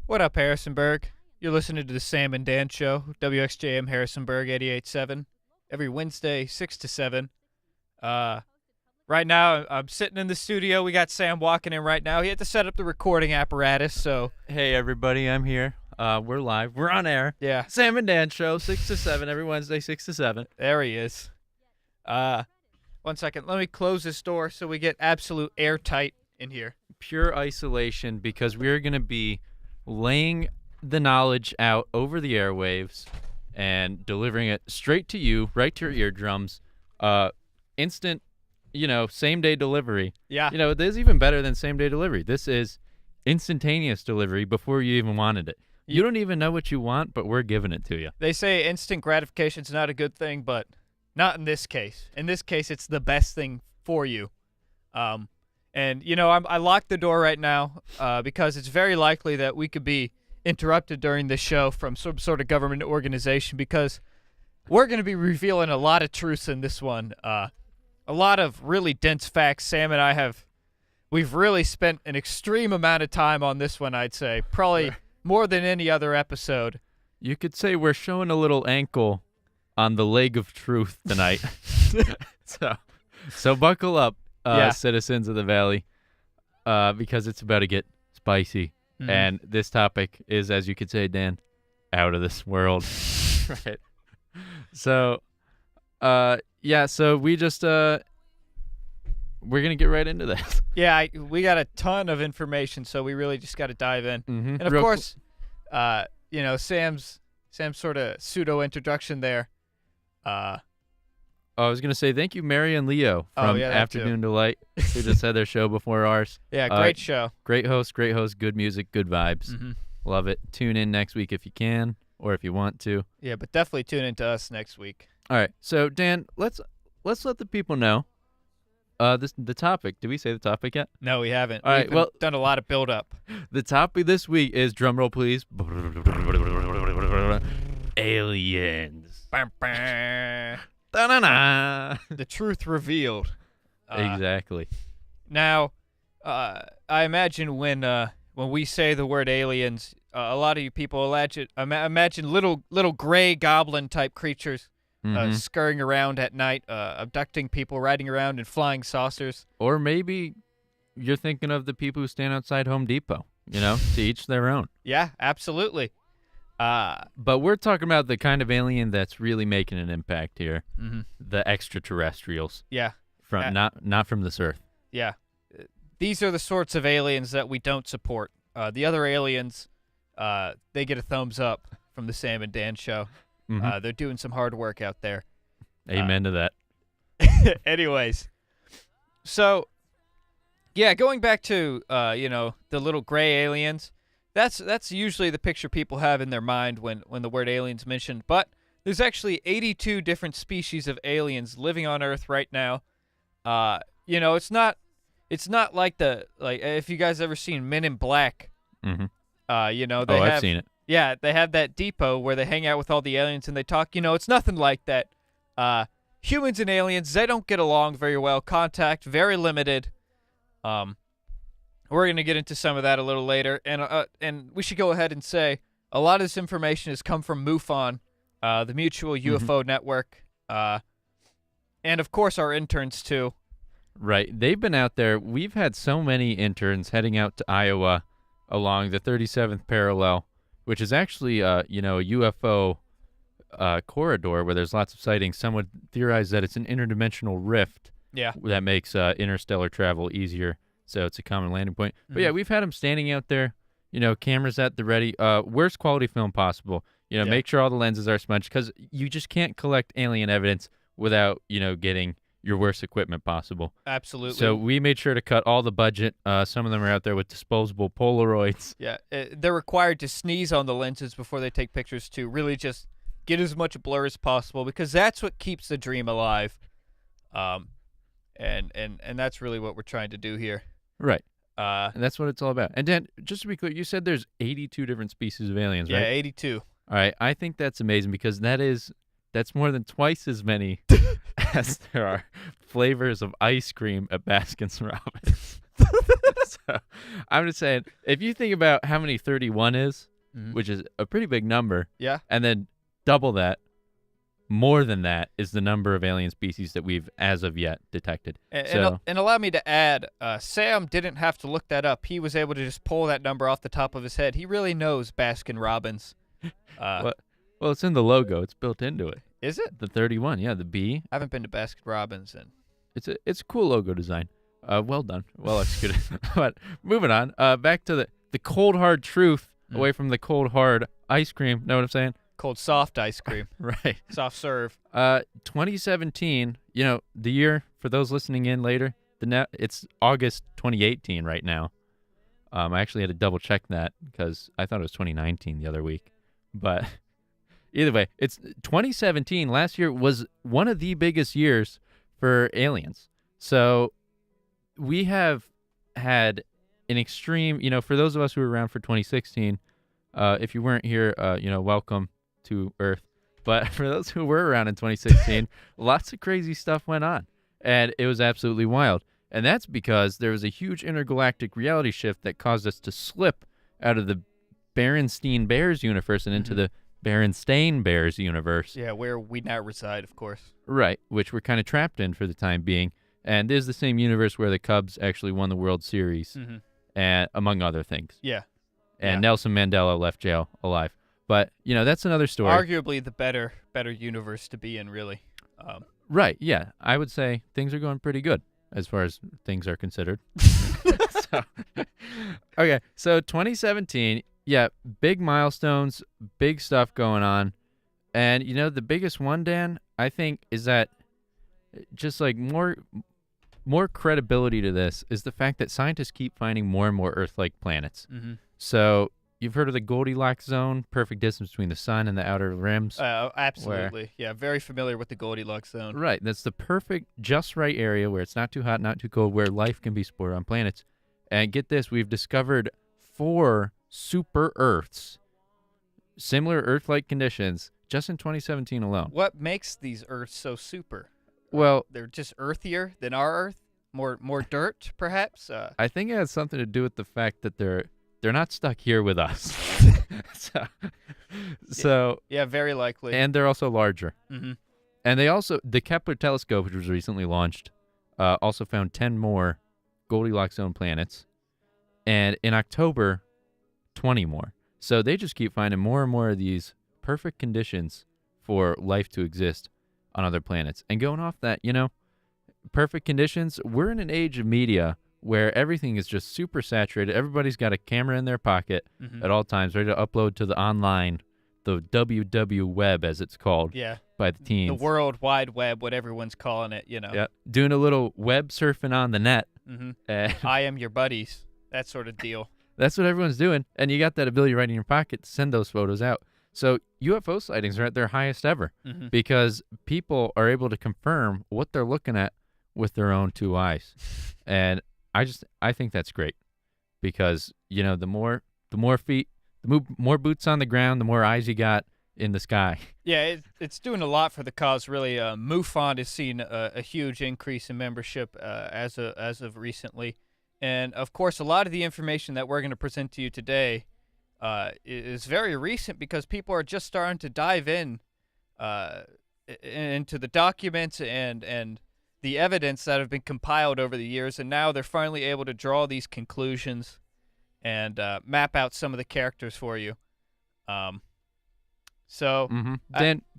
What up, Harrisonburg? You're listening to the Sam and Dan Show, WXJM Harrisonburg 88.7, every Wednesday, 6 to 7. Right now, I'm sitting in the studio. We got Sam walking in right now. He had to set up the recording apparatus, so... Hey, everybody, I'm here. We're live. We're on air. Yeah. Sam and Dan Show, 6 to 7, every Wednesday, 6 to 7. There he is. 1 second. Let me close this door so we get absolute airtight in here. Pure isolation, because we're going to be laying the knowledge out over the airwaves and delivering it straight to you, right to your eardrums. Instant, same-day delivery. Yeah. This is even better than same-day delivery. This is instantaneous delivery before you even wanted it. You don't even know what you want, but we're giving it to you. They say instant gratification's not a good thing, but not in this case. In this case, it's the best thing for you. I locked the door right now because it's very likely that we could be interrupted during this show from some sort of government organization, because we're going to be revealing a lot of truths in this one. A lot of really dense facts. Sam and we've really spent an extreme amount of time on this one, I'd say. Probably more than any other episode. You could say we're showing a little ankle on the leg of truth tonight. So buckle up, citizens of the Valley, because it's about to get spicy. Mm-hmm. And this topic is, as you could say, Dan, out of this world. Right. So, so we just, we're going to get right into this. Yeah, we got a ton of information, so we really just got to dive in. Mm-hmm. And of course, Sam's sort of pseudo introduction there. I was going to say thank you, Mary and Leo from Afternoon Delight, who just had their show before ours. Yeah, great show. Great host, good music, good vibes. Mm-hmm. Love it. Tune in next week if you can, or if you want to. Yeah, but definitely tune in to us next week. All right. So, Dan, let's let the people know the topic. Did we say the topic yet? No, we haven't. All right, We've done a lot of build-up. The topic this week is, drumroll please, aliens. Da-na-na. The truth revealed. Exactly. Now, I imagine when we say the word aliens, a lot of you people imagine little gray goblin type creatures scurrying around at night, abducting people, riding around in flying saucers. Or maybe you're thinking of the people who stand outside Home Depot. To each their own. Yeah, absolutely. But we're talking about the kind of alien that's really making an impact here. Mm-hmm. The extraterrestrials. Yeah. From not from this Earth. Yeah. These are the sorts of aliens that we don't support. The other aliens, they get a thumbs up from the Sam and Dan Show. Mm-hmm. They're doing some hard work out there. Amen to that. Anyways, so yeah, going back to the little gray aliens. That's usually the picture people have in their mind when the word alien's mentioned. But there's actually 82 different species of aliens living on Earth right now. It's not like if you guys ever seen Men in Black. Mm-hmm. I've seen it. Yeah, they have that depot where they hang out with all the aliens and they talk. It's nothing like that. Humans and aliens, they don't get along very well. Contact very limited. We're going to get into some of that a little later, and we should go ahead and say a lot of this information has come from MUFON, the Mutual UFO Network, and of course our interns too. Right, they've been out there. We've had so many interns heading out to Iowa along the 37th parallel, which is actually a UFO corridor where there's lots of sightings. Some would theorize that it's an interdimensional rift. Yeah, that makes interstellar travel easier. So it's a common landing point. But yeah, we've had them standing out there, cameras at the ready, worst quality film possible. Make sure all the lenses are smudged, because you just can't collect alien evidence without, getting your worst equipment possible. Absolutely. So we made sure to cut all the budget. Some of them are out there with disposable Polaroids. Yeah, they're required to sneeze on the lenses before they take pictures to really just get as much blur as possible, because that's what keeps the dream alive. And that's really what we're trying to do here. Right. And that's what it's all about. And Dan, just to be clear, you said there's 82 different species of aliens, right? Yeah, 82. All right. I think that's amazing, because that's more than twice as many as there are flavors of ice cream at Baskin Robbins. So I'm just saying, if you think about how many 31 is, Mhm. which is a pretty big number, Yeah. and then double that, more than that is the number of alien species that we've, as of yet, detected. And allow me to add, Sam didn't have to look that up. He was able to just pull that number off the top of his head. He really knows Baskin Robbins. Well, it's in the logo. It's built into it. Is it? The 31, yeah, the B. I haven't been to Baskin Robbins and It's a cool logo design. Well done. Well executed. But moving on, back to the cold hard truth, away from the cold hard ice cream. Know what I'm saying? cold soft ice cream. Right. Soft serve. 2017, the year, for those listening in later, it's August 2018 right now. I actually had to double check that because I thought it was 2019 the other week. But either way, it's 2017. Last year was one of the biggest years for aliens. So we have had an extreme, for those of us who were around for 2016, if you weren't here, welcome to Earth. But for those who were around in 2016, lots of crazy stuff went on, and it was absolutely wild. And that's because there was a huge intergalactic reality shift that caused us to slip out of the Berenstein Bears universe and into the Berenstain Bears universe. Yeah, where we now reside, of course. Right, which we're kind of trapped in for the time being. And this is the same universe where the Cubs actually won the World Series, and among other things. Yeah. And Nelson Mandela left jail alive. But, that's another story. Arguably the better universe to be in, really. Right, yeah. I would say things are going pretty good as far as things are considered. Okay, so 2017, big milestones, big stuff going on. And, the biggest one, Dan, I think, is that just like more credibility to this is the fact that scientists keep finding more and more Earth-like planets. So you've heard of the Goldilocks zone, perfect distance between the sun and the outer rims. Absolutely. Yeah, very familiar with the Goldilocks zone. Right. That's the perfect, just right area where it's not too hot, not too cold, where life can be supported on planets. And get this, we've discovered 4 super Earths, similar Earth-like conditions, just in 2017 alone. What makes these Earths so super? Well, they're just earthier than our Earth? More dirt, perhaps? I think it has something to do with the fact that they're not stuck here with us. so yeah, very likely. And they're also larger. Mm-hmm. And the Kepler telescope, which was recently launched, also found 10 more Goldilocks zone planets. And in October, 20 more. So they just keep finding more and more of these perfect conditions for life to exist on other planets. And going off that, perfect conditions, we're in an age of media where everything is just super saturated. Everybody's got a camera in their pocket at all times, ready to upload to the online, the WW web, as it's called by the teens. The World Wide Web, what everyone's calling it, Yeah, doing a little web surfing on the net. I am your buddies, that sort of deal. That's what everyone's doing, and you got that ability right in your pocket to send those photos out. So UFO sightings are at their highest ever because people are able to confirm what they're looking at with their own 2 eyes. And I think that's great because, the more feet, the more boots on the ground, the more eyes you got in the sky. Yeah, it's doing a lot for the cause, really. MUFON has seen a huge increase in membership as of recently. And, of course, a lot of the information that we're going to present to you today is very recent because people are just starting to dive into the documents and the evidence that have been compiled over the years, and now they're finally able to draw these conclusions and map out some of the characters for you. Dan,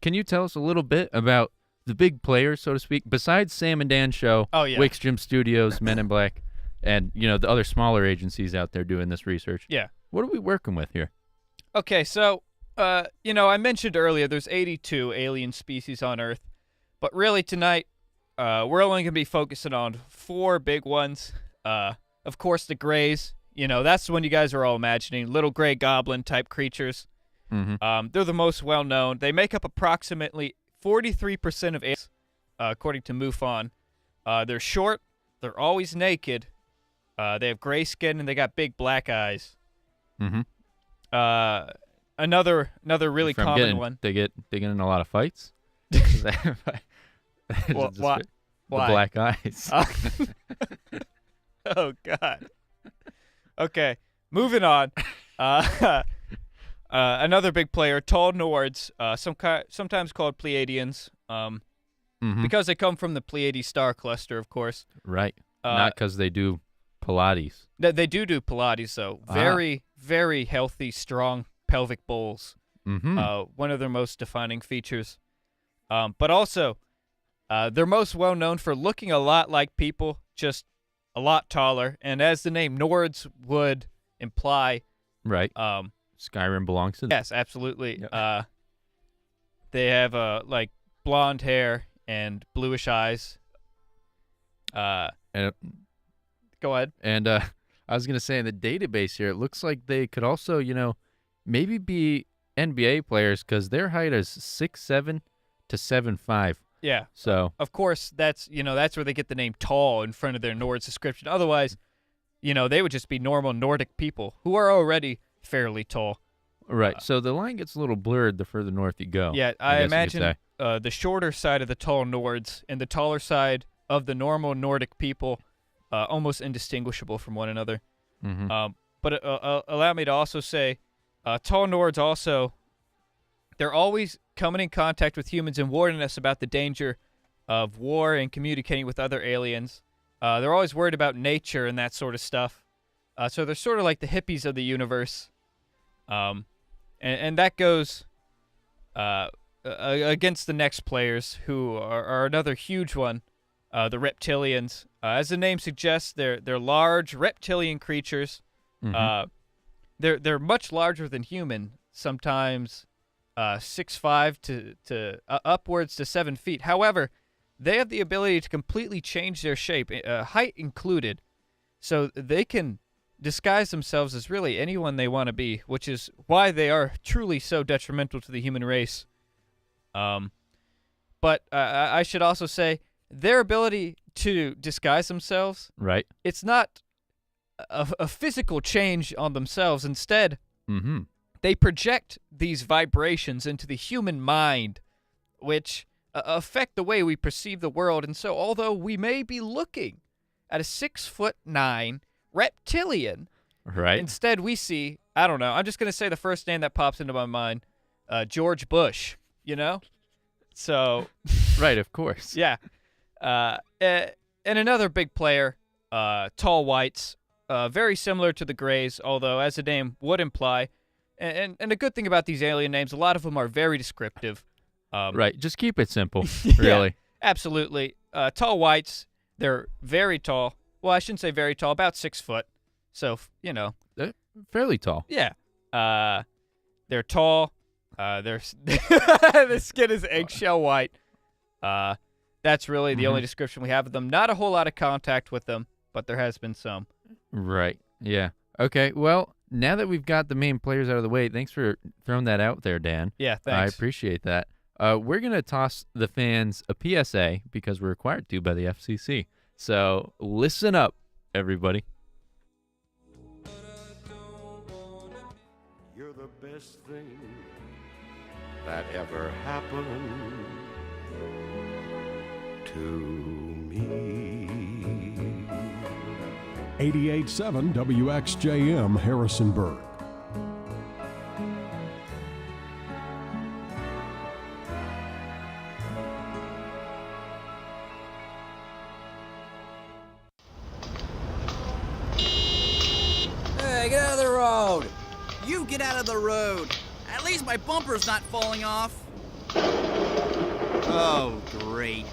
can you tell us a little bit about the big players, so to speak, besides Sam and Dan Show, Wickstrom Studios, Men in Black, and, the other smaller agencies out there doing this research? Yeah. What are we working with here? Okay, so, I mentioned earlier there's 82 alien species on Earth, but really tonight we're only going to be focusing on 4 big ones. Of course, the Greys. That's the one you guys are all imagining, little gray goblin-type creatures. They're the most well-known. They make up approximately 43% of aliens, according to MUFON. They're short. They're always naked. They have gray skin, and they got big black eyes. Another really common one. They get in a lot of fights. Why? The black eyes. Oh God. Okay, moving on. Another big player, tall Nords, sometimes called Pleiadians, because they come from the Pleiades star cluster, of course. Right. Not because they do Pilates. They do Pilates, though. Very, very healthy, strong pelvic bowls. One of their most defining features. But also, they're most well known for looking a lot like people, just a lot taller. And as the name Nords would imply, right. Skyrim belongs to them. Yes, absolutely. Yep. They have like blonde hair and bluish eyes. And go ahead. And I was gonna say in the database here, it looks like they could also, maybe be NBA players because their height is 6'7" to 7'5". Yeah. So of course that's where they get the name tall in front of their Nord's description. Otherwise, they would just be normal Nordic people who are already fairly tall. Right. So the line gets a little blurred the further north you go. Yeah, I imagine the shorter side of the tall Nords and the taller side of the normal Nordic people almost indistinguishable from one another. But allow me to also say, tall Nords also, they're always coming in contact with humans and warning us about the danger of war and communicating with other aliens. They're always worried about nature and that sort of stuff. So they're sort of like the hippies of the universe. And that goes against the next players, who are another huge one, the reptilians. As the name suggests, they're large reptilian creatures. They're much larger than human, sometimes 6'5" to upwards to 7 feet. However, they have the ability to completely change their shape, height included, so they can disguise themselves as really anyone they want to be, which is why they are truly so detrimental to the human race. But I should also say their ability to disguise themselves, right? It's not a physical change on themselves. Instead, they project these vibrations into the human mind, which affect the way we perceive the world. And so, although we may be looking at a 6'9" reptilian, right? Instead, we see, I don't know, I'm just going to say the first name that pops into my mind, George Bush, So. Right, of course. Yeah. And another big player, tall whites, very similar to the grays, although as the name would imply, and a good thing about these alien names, a lot of them are very descriptive. Right, just keep it simple, yeah, really. Absolutely. Tall whites, they're very tall. Well, I shouldn't say very tall, about 6 foot. So, They're fairly tall. Yeah. They're tall. The skin is eggshell white. That's really the only description we have of them. Not a whole lot of contact with them, but there has been some. Right. Yeah. Okay. Well, now that we've got the main players out of the way, thanks for throwing that out there, Dan. Yeah, thanks. I appreciate that. We're going to toss the fans a PSA because we're required to by the FCC. So listen up, everybody. You're the best thing that ever happened to me. 88.7 WXJM Harrisonburg. Hey, get out of the road! You get out of the road! At least my bumper's not falling off. Oh, great.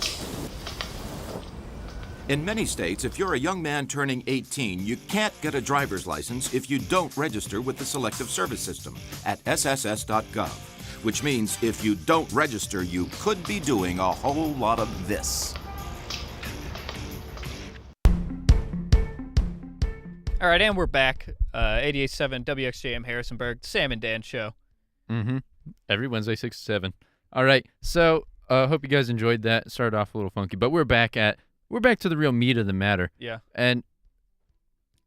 In many states, if you're a young man turning 18, you can't get a driver's license if you don't register with the Selective Service System at sss.gov, which means if you don't register, you could be doing a whole lot of this. All right, and we're back. 88.7 WXJM Harrisonburg, Sam and Dan show. Every Wednesday, 6 to 7. All right, so hope you guys enjoyed that. Started off a little funky, but we're back to the real meat of the matter. Yeah. And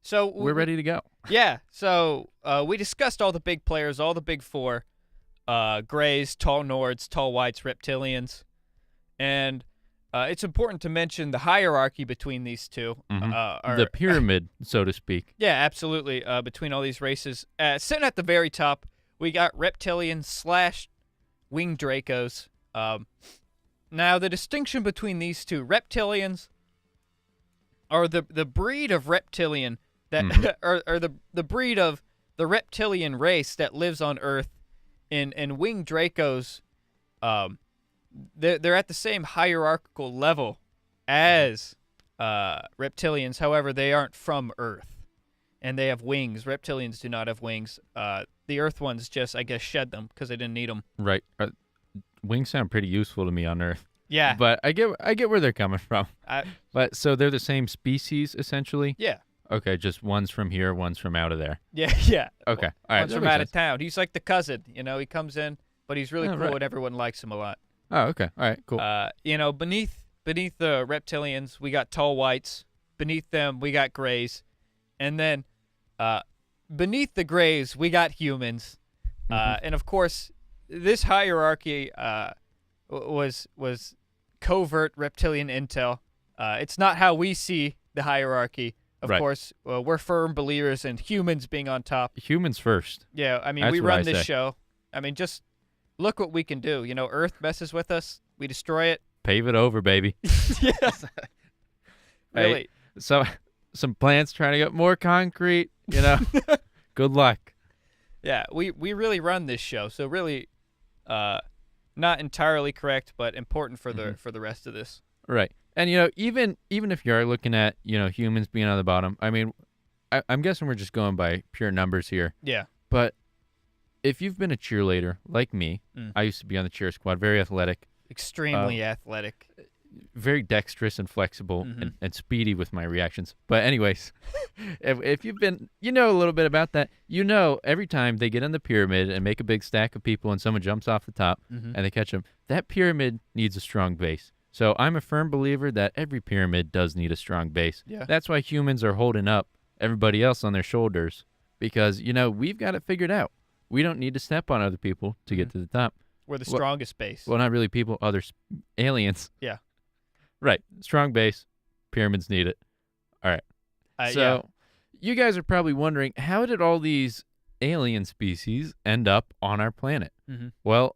so we're ready to go. Yeah. So we discussed all the big players, all the big four, grays, tall Nords, tall whites, reptilians. And it's important to mention the hierarchy between these two. The pyramid, so to speak. Yeah, absolutely. Between all these races, sitting at the very top, we got reptilians / winged Dracos. Now, the distinction between these two, reptilians are the breed of reptilian that, or the breed of the reptilian race that lives on Earth. In winged Dracos, they're at the same hierarchical level as reptilians. However, they aren't from Earth, and they have wings. Reptilians do not have wings. The Earth ones just, I guess, shed them because they didn't need them. Right. Wings sound pretty useful to me on Earth. Yeah. But I get where they're coming from. But so they're the same species essentially? Yeah. Okay, just one's from here, one's from out of there. Yeah, yeah. Okay. All right. One's from out of town. He's like the cousin, he comes in, but he's really cool and everyone likes him a lot. Oh, okay. All right, cool. Beneath the reptilians, we got tall whites. Beneath them, we got grays. And then beneath the grays, we got humans. And of course, this hierarchy was covert reptilian intel. It's not how we see the hierarchy. Of course, we're firm believers in humans being on top. Humans first. Yeah, I mean, That's we what run I this say. show. I mean, just look what we can do. Earth messes with us. We destroy it. Pave it over, baby. Yes. Really. Hey, some plants trying to get more concrete, Good luck. Yeah, we really run this show. So really, not entirely correct, but important for the rest of this. Right. And, even if you are looking at, humans being on the bottom, I mean, I'm guessing we're just going by pure numbers here. Yeah. But if you've been a cheerleader like me, I used to be on the cheer squad, very athletic. Extremely athletic. Very dexterous and flexible and speedy with my reactions. But anyways, if you've been, a little bit about that, every time they get on the pyramid and make a big stack of people and someone jumps off the top and they catch them, that pyramid needs a strong base. So I'm a firm believer that every pyramid does need a strong base. Yeah. That's why humans are holding up everybody else on their shoulders because, we've got it figured out. We don't need to step on other people to get to the top. We're the strongest base. Well, not really people, other aliens. Yeah. Right. Strong base. Pyramids need it. All right. So you guys are probably wondering, how did all these alien species end up on our planet? Well,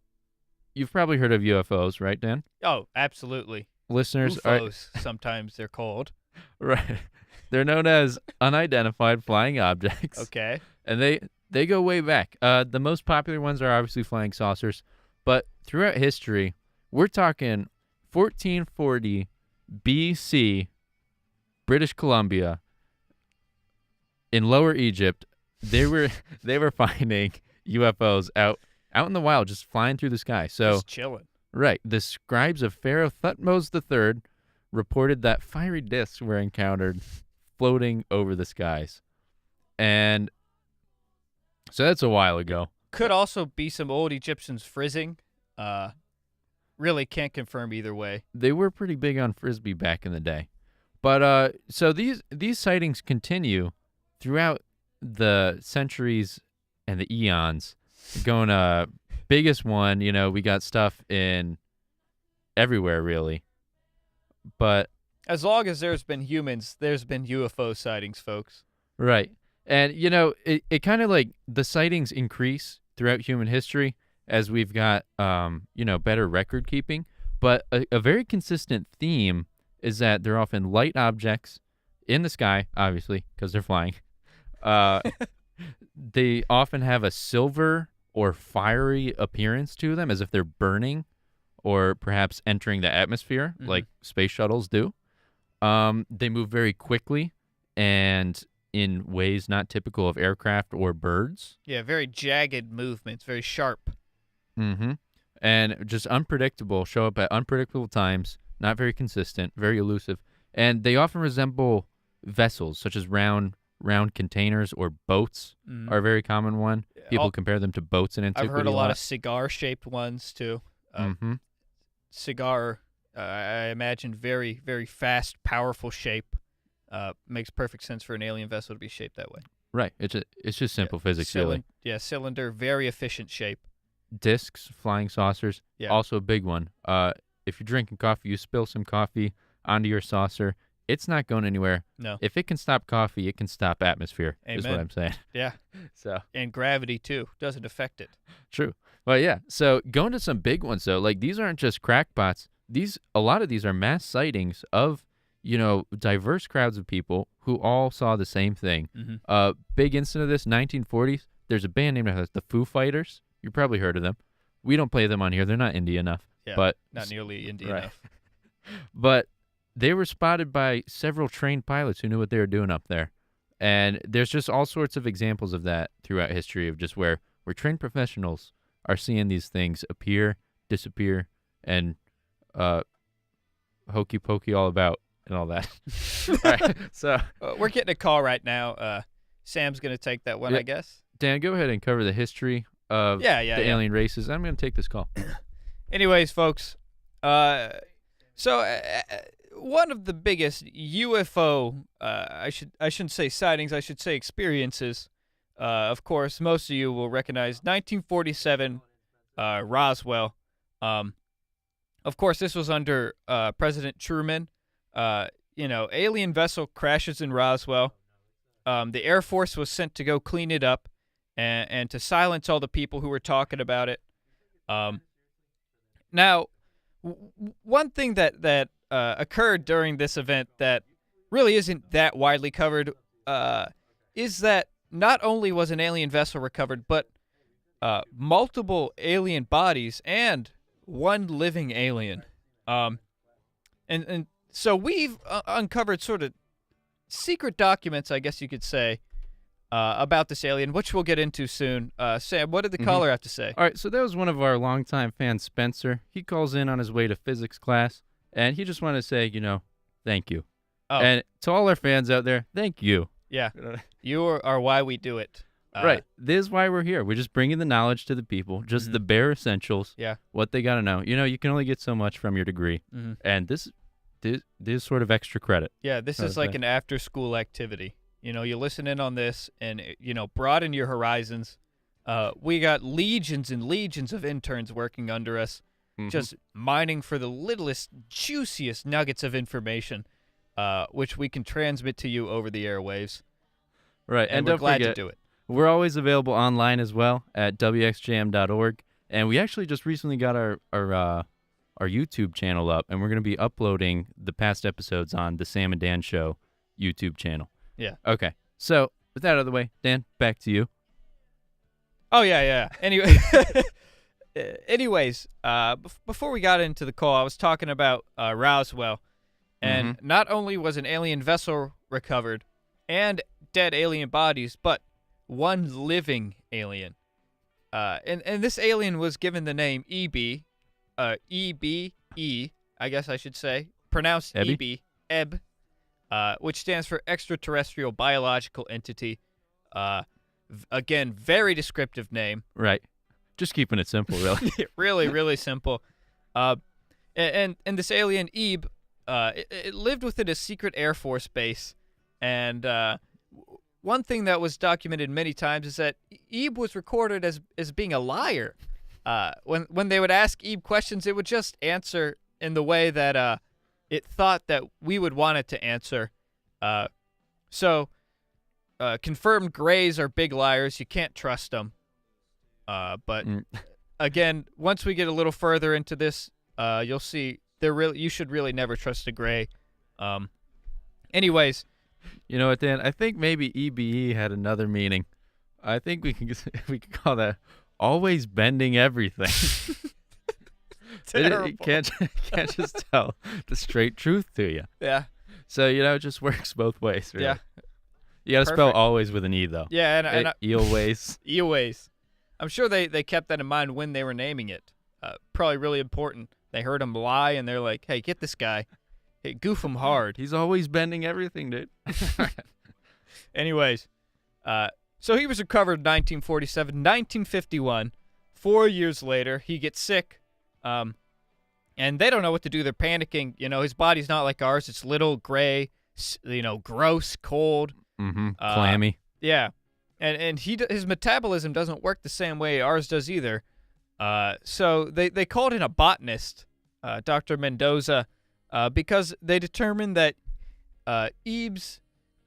you've probably heard of UFOs, right, Dan? Oh, absolutely. Listeners, UFOs, sometimes they're called. Right. They're known as unidentified flying objects. Okay. And they go way back. The most popular ones are obviously flying saucers. But throughout history, we're talking 1440 BC, British Columbia, in Lower Egypt. They were finding UFOs out in the wild, just flying through the sky. So just chilling. Right. The scribes of Pharaoh Thutmose III reported that fiery discs were encountered floating over the skies. And so that's a while ago. Could also be some old Egyptians frizzing. Really can't confirm either way. They were pretty big on Frisbee back in the day. But so these sightings continue throughout the centuries and the eons. Going biggest one, we got stuff in everywhere really. But as long as there's been humans, there's been UFO sightings, folks. Right. And it kind of like the sightings increase throughout human history as we've got better record keeping, but a very consistent theme is that they're often light objects in the sky, obviously, because they're flying. They often have a silver or fiery appearance to them, as if they're burning or perhaps entering the atmosphere, like space shuttles do. They move very quickly and in ways not typical of aircraft or birds. Yeah, very jagged movements, very sharp. And just unpredictable, show up at unpredictable times, not very consistent, very elusive. And they often resemble vessels, such as round containers or boats are a very common one. People compare them to boats in antiquity. I've heard a lot of cigar-shaped ones, too. Cigar, I imagine, very, very fast, powerful shape. Makes perfect sense for an alien vessel to be shaped that way. Right. It's just simple physics, really. Yeah, cylinder, very efficient shape. Discs, flying saucers, also a big one. if you're drinking coffee, you spill some coffee onto your saucer, it's not going anywhere. No. If it can stop coffee, it can stop atmosphere, is what Amen. I'm saying. Yeah. So And gravity, too. Doesn't affect it. true. But yeah, so going to some big ones, though, like these aren't just crackpots. A lot of these are mass sightings of, diverse crowds of people who all saw the same thing. Big incident of this, 1940s, there's a band named the Foo Fighters. You probably heard of them. We don't play them on here. They're not indie enough. Yeah, but not nearly indie right. enough. But they were spotted by several trained pilots who knew what they were doing up there. And there's just all sorts of examples of that throughout history of just where trained professionals are seeing these things appear, disappear, and hokey pokey all about and all that. All right, so We're getting a call right now. Sam's going to take that one, Yeah. I guess. Dan, go ahead and cover the history of the alien races. I'm going to take this call. Anyways, folks, so one of the biggest UFO, I shouldn't say sightings, I should say experiences. Of course, most of you will recognize 1947 Roswell. Of course, this was under President Truman. Alien vessel crashes in Roswell. The Air Force was sent to go clean it up and to silence all the people who were talking about it. Now, one thing that occurred during this event that really isn't that widely covered is that not only was an alien vessel recovered, but multiple alien bodies and one living alien. And so we've uncovered sort of secret documents, I guess you could say, about this alien, which we'll get into soon. Sam, what did the caller have to say? All right, so that was one of our longtime fans, Spencer. He calls in on his way to physics class, and he just wanted to say, thank you. Oh. And to all our fans out there, thank you. Yeah, you are why we do it. Right. This is why we're here. We're just bringing the knowledge to the people, just the bare essentials. Yeah. What they got to know. You can only get so much from your degree. And this is sort of extra credit. Yeah, this is like an after-school activity. You listen in on this and, broaden your horizons. We got legions and legions of interns working under us, just mining for the littlest, juiciest nuggets of information, which we can transmit to you over the airwaves. Right. And don't we're glad forget, to do it. We're always available online as well at wxjm.org. And we actually just recently got our YouTube channel up, and we're going to be uploading the past episodes on the Sam and Dan Show YouTube channel. Yeah. Okay. So with that out of the way, Dan, back to you. Oh, yeah. Anyway, anyways, before we got into the call, I was talking about Roswell. And not only was an alien vessel recovered and dead alien bodies, but one living alien. And this alien was given the name EB, E-B-E, I guess I should say, pronounced Ebby? Ebb, which stands for Extraterrestrial Biological Entity. Again, very descriptive name. Right. Just keeping it simple, really. Really, really simple. And this alien, Ebe, it lived within a secret Air Force base. And one thing that was documented many times is that Ebe was recorded as being a liar. When they would ask Ebe questions, it would just answer in the way that it thought that we would want it to answer. So confirmed grays are big liars. You can't trust them. But again, once we get a little further into this, you'll see you should really never trust a gray. Anyways. You know what, Dan? I think maybe EBE had another meaning. I think we can call that always bending everything. You can't just tell the straight truth to you. Yeah. So, it just works both ways, really. Yeah. You got to spell always with an E, though. Yeah, and Eelways. Eelways. I'm sure they kept that in mind when they were naming it. Probably really important. They heard him lie, and they're like, hey, get this guy. Hey, goof him hard. He's always bending everything, dude. Anyways, so he was recovered in 1947. 1951, 4 years later, he gets sick, and they don't know what to do. They're panicking. His body's not like ours. It's little, gray, gross, cold. Clammy. Yeah, and his metabolism doesn't work the same way ours does either. So they called in a botanist Dr. Mendoza, because they determined that Eve's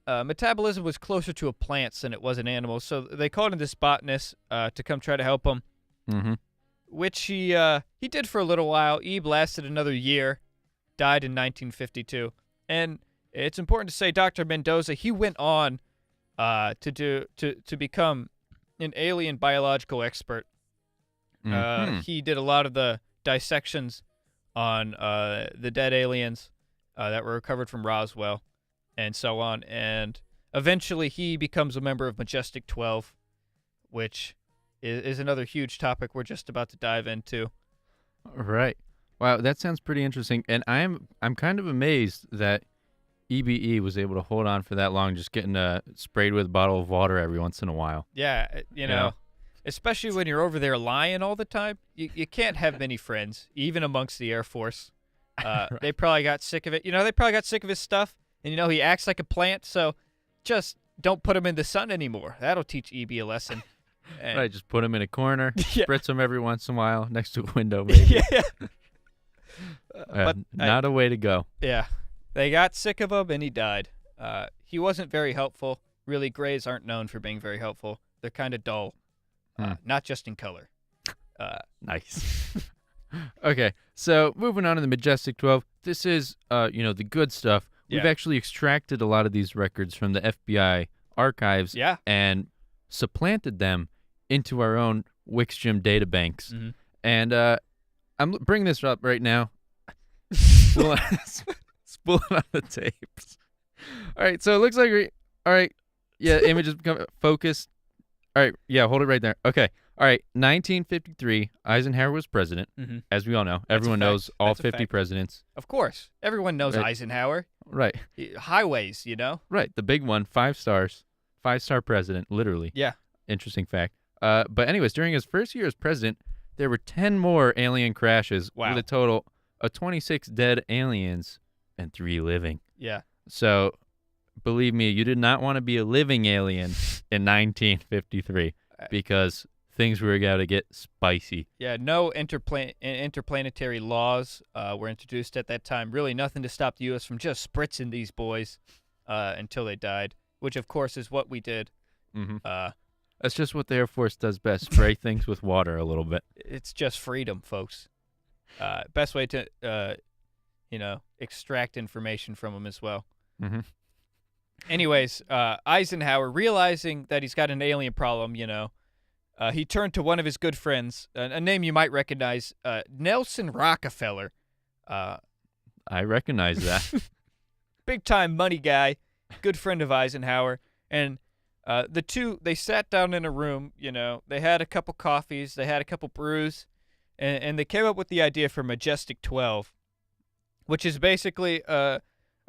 metabolism was closer to a plant's than it was an animal. So they called in this botanist to come try to help him, which he did for a little while. Ebe lasted another year, died in 1952. And it's important to say Dr. Mendoza, he went on to become an alien biological expert. He did a lot of the dissections on the dead aliens that were recovered from Roswell and so on. And eventually he becomes a member of Majestic 12, which is another huge topic we're just about to dive into. Right. Wow, that sounds pretty interesting. And I'm kind of amazed that EBE was able to hold on for that long, just getting sprayed with a bottle of water every once in a while. Yeah, you know, especially when you're over there lying all the time. You can't have many friends, even amongst the Air Force. Right. They probably got sick of it. They probably got sick of his stuff. And, he acts like a plant, so just don't put him in the sun anymore. That'll teach EB a lesson. And, Right, just put him in a corner, Yeah. spritz him every once in a while next to a window, maybe. yeah. But not a way to go. Yeah. They got sick of him, and he died. He wasn't very helpful. Really, grays aren't known for being very helpful. They're kind of dull, not just in color. Nice. Okay, so moving on to the Majestic 12. This is, the good stuff. We've Yeah. actually extracted a lot of these records from the FBI archives Yeah. and supplanted them into our own WixGym databanks. Mhm. And I'm bringing this up right now. Spooling on the tapes. All right, so it looks like all right. Yeah, images become focused. All right, yeah, hold it right there. Okay. All right, 1953, Eisenhower was president, as we all know. Everyone fact. knows all That's a 50 fact. presidents. Of course. Everyone knows Right. Eisenhower. Right, Highways, right. The big one, 5 stars. 5-star president, literally. Yeah. Interesting fact. But anyways, during his first year as president, there were 10 more alien crashes Wow. with a total of 26 dead aliens and 3 living. Yeah. So, believe me, you did not want to be a living alien in 1953 because things were going to get spicy. Yeah, no interplanetary laws were introduced at that time. Really nothing to stop the U.S. from just spritzing these boys until they died, which, of course, is what we did. That's just what the Air Force does best, spray things with water a little bit. It's just freedom, folks. Best way to, extract information from them as well. Mm-hmm. Anyways, Eisenhower, realizing that he's got an alien problem, he turned to one of his good friends, a name you might recognize, Nelson Rockefeller. I recognize that. Big-time money guy, good friend of Eisenhower. And the two, they sat down in a room, they had a couple coffees, they had a couple brews, and they came up with the idea for Majestic 12, which is basically a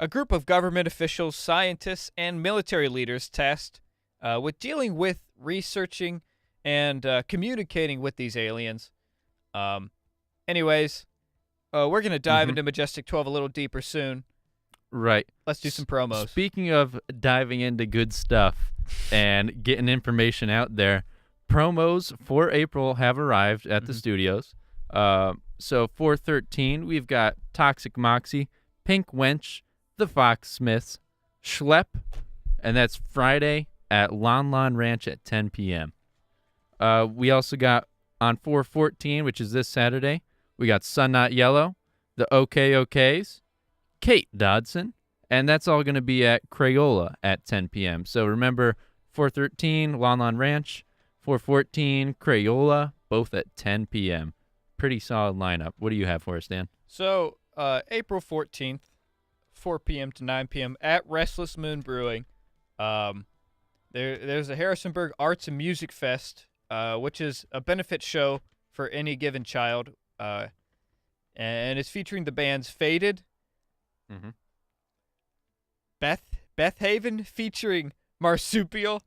group of government officials, scientists, and military leaders tasked with dealing with researching and communicating with these aliens. Anyways, we're going to dive into Majestic 12 a little deeper soon. Right. Let's do some promos. Speaking of diving into good stuff and getting information out there, promos for April have arrived at the studios. So for 13, we've got Toxic Moxie, Pink Wench, The Foxsmiths, Schlep, and that's Friday at Lon Lon Ranch at 10 p.m. We also got on 4/14, which is this Saturday, we got Sun Not Yellow, the OKOKs, Kate Dodson, and that's all going to be at Crayola at 10 p.m. So remember, 4/13, Lon Lon Ranch, 4/14, Crayola, both at 10 p.m. Pretty solid lineup. What do you have for us, Dan? So, April 14th, 4 p.m. to 9 p.m. at Restless Moon Brewing. There's a Harrisonburg Arts and Music Fest, which is a benefit show for any given child, and it's featuring the bands Faded, Beth Haven featuring Marsupial,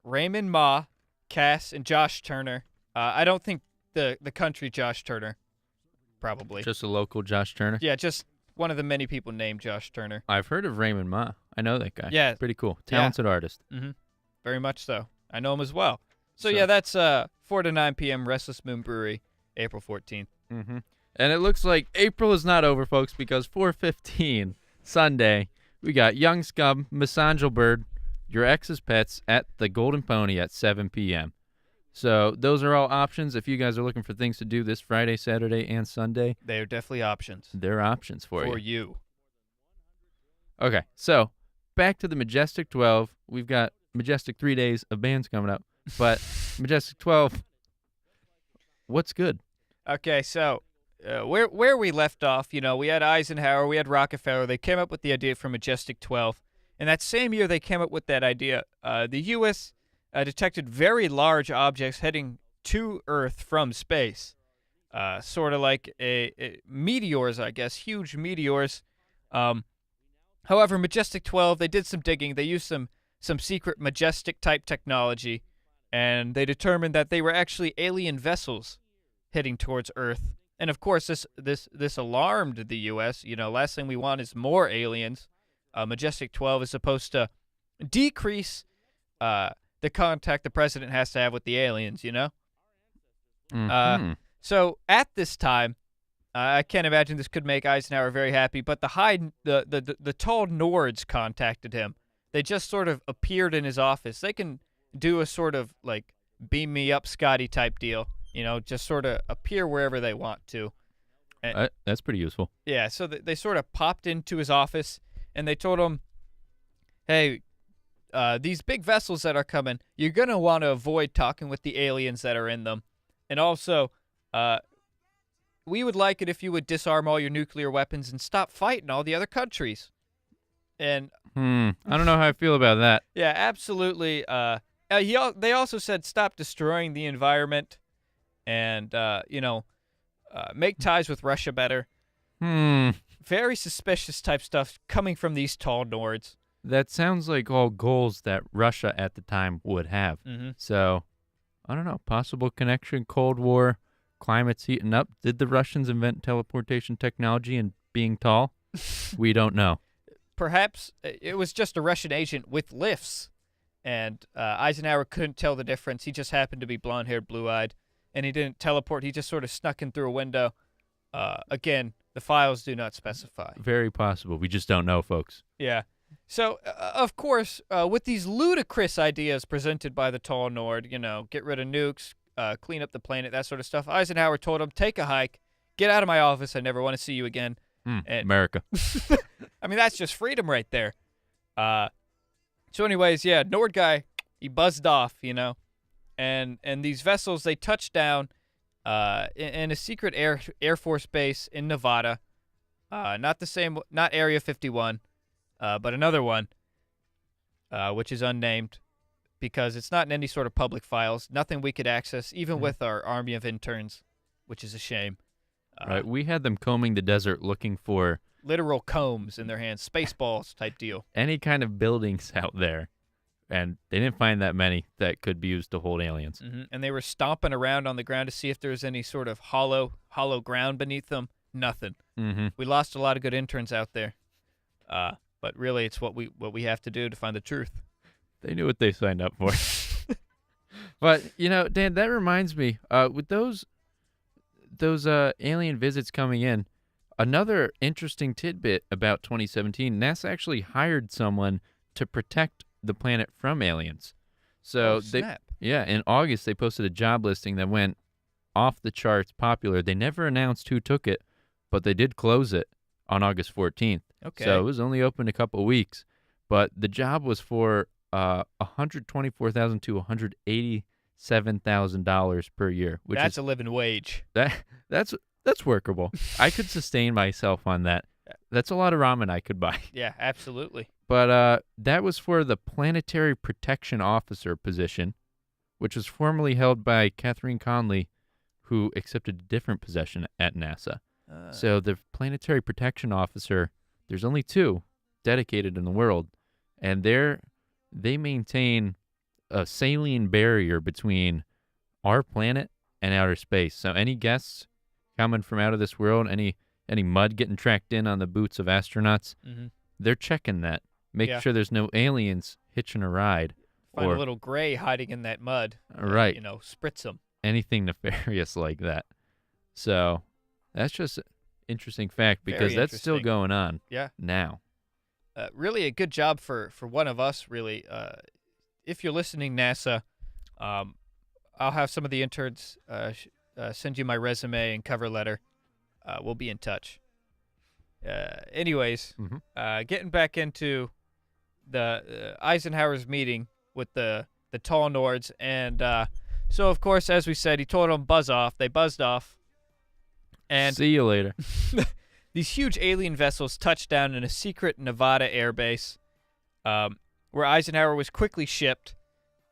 Raymond Ma, Cass, and Josh Turner. I don't think the country Josh Turner, probably. Just a local Josh Turner? Yeah, just one of the many people named Josh Turner. I've heard of Raymond Ma. I know that guy. Yeah. Pretty cool. Talented artist. Very much so. I know him as well. So yeah, that's 4 to 9 p.m. Restless Moon Brewery, April 14th. And And it looks like April is not over, folks, because 4:15 Sunday, we got Young Scum, Miss Angelbird, Your Ex's Pets at the Golden Pony at 7 p.m. So those are all options. If you guys are looking for things to do this Friday, Saturday, and Sunday, They are definitely options they're options for you. you. Okay, so back to the Majestic 12. We've got Majestic 3 days of bands coming up, but Majestic 12, what's good? Okay, so where we left off, we had Eisenhower, we had Rockefeller. They came up with the idea for Majestic 12. And that same year they came up with that idea, the U.S. Detected very large objects heading to Earth from space, sort of like meteors, I guess, huge meteors. However, Majestic 12, they did some digging. They used some secret Majestic-type technology, and they determined that they were actually alien vessels heading towards Earth. And, of course, this alarmed the U.S. Last thing we want is more aliens. Majestic 12 is supposed to decrease the contact the president has to have with the aliens, Mhm. So at this time, I can't imagine this could make Eisenhower very happy, but the tall Nords contacted him. They just sort of appeared in his office. They can do a sort of like beam me up Scotty type deal, just sort of appear wherever they want to. And, That's pretty useful. yeah, so they sort of popped into his office, and they told him, hey, these big vessels that are coming, you're going to want to avoid talking with the aliens that are in them. And also, we would like it if you would disarm all your nuclear weapons and stop fighting all the other countries. And I don't know how I feel about that. yeah, absolutely. They also said stop destroying the environment and, make ties with Russia better. Very suspicious type stuff coming from these tall Nords. That sounds like all goals that Russia at the time would have. Mm-hmm. So, I don't know. Possible connection, Cold War, climate's heating up. Did the Russians invent teleportation technology and being tall? We don't know. Perhaps it was just a Russian agent with lifts, and Eisenhower couldn't tell the difference. He just happened to be blonde-haired, blue-eyed, and he didn't teleport. He just sort of snuck in through a window. Again, the files do not specify. Very possible. We just don't know, folks. Yeah. So, of course, with these ludicrous ideas presented by the tall Nord, get rid of nukes, clean up the planet, that sort of stuff, Eisenhower told him, take a hike, get out of my office, I never want to see you again. And, America. I mean, that's just freedom right there. So anyways, yeah, Nord guy, he buzzed off, and these vessels, they touched down in a secret Air Force base in Nevada. Not Area 51. But another one, which is unnamed, because it's not in any sort of public files. Nothing we could access, even with our army of interns, which is a shame. Right, we had them combing the desert looking for literal combs in their hands, spaceballs type deal. any kind of buildings out there, and they didn't find that many that could be used to hold aliens. Mm-hmm. And they were stomping around on the ground to see if there was any sort of hollow ground beneath them. Nothing. Mm-hmm. We lost a lot of good interns out there. But really, it's what we have to do to find the truth. They knew what they signed up for. But, Dan, that reminds me, with those alien visits coming in, another interesting tidbit about 2017, NASA actually hired someone to protect the planet from aliens. So snap. In August, they posted a job listing that went off the charts popular. They never announced who took it, but they did close it on August 14th. Okay. So it was only open a couple of weeks, but the job was for $124,000 to $187,000 per year, which that's is a living wage. that's workable. I could sustain myself on that. That's a lot of ramen I could buy. Yeah, absolutely. But that was for the Planetary Protection Officer position, which was formerly held by Catherine Conley, who accepted a different position at NASA. So the Planetary Protection Officer, there's only two dedicated in the world, and they maintain a saline barrier between our planet and outer space. So any guests coming from out of this world, any mud getting tracked in on the boots of astronauts, they're checking that, making sure there's no aliens hitching a ride. Find or a little gray hiding in that mud. Right. Spritz them. anything nefarious like that. So That's just an interesting fact because Very that's still interesting. going on Yeah. now. Really a good job for one of us, really. If you're listening, NASA, I'll have some of the interns send you my resume and cover letter. We'll be in touch. Anyways, getting back into the Eisenhower's meeting with the tall Nords, and so of course, as we said, he told them buzz off. They buzzed off, and See you later. these huge alien vessels touched down in a secret Nevada airbase, where Eisenhower was quickly shipped,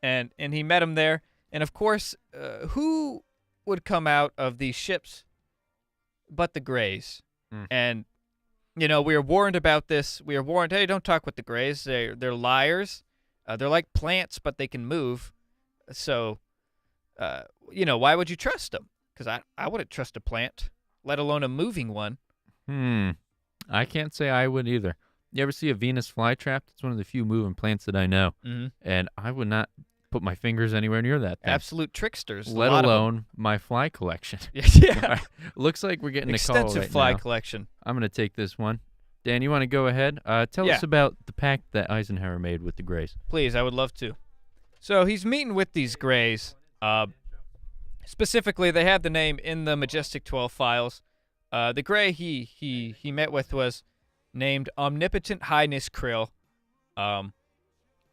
and he met him there. And of course, who would come out of these ships but the Greys? And we were warned about this. We were warned, hey, don't talk with the Greys. They're liars. They're like plants, but they can move. So, why would you trust them? Because I wouldn't trust a plant, let alone a moving one. I can't say I would either. You ever see a Venus flytrap? It's one of the few moving plants that I know. And I would not put my fingers anywhere near that thing. Absolute tricksters. Let alone my fly collection. Yeah. Looks like we're getting a call Extensive right fly now. collection. I'm going to take this one. Dan, you want to go ahead? Tell us about the pact that Eisenhower made with the Greys. Please, I would love to. So he's meeting with these Greys. Specifically, they have the name in the Majestic 12 files. The Grey he met with was named Omnipotent Highness Krill.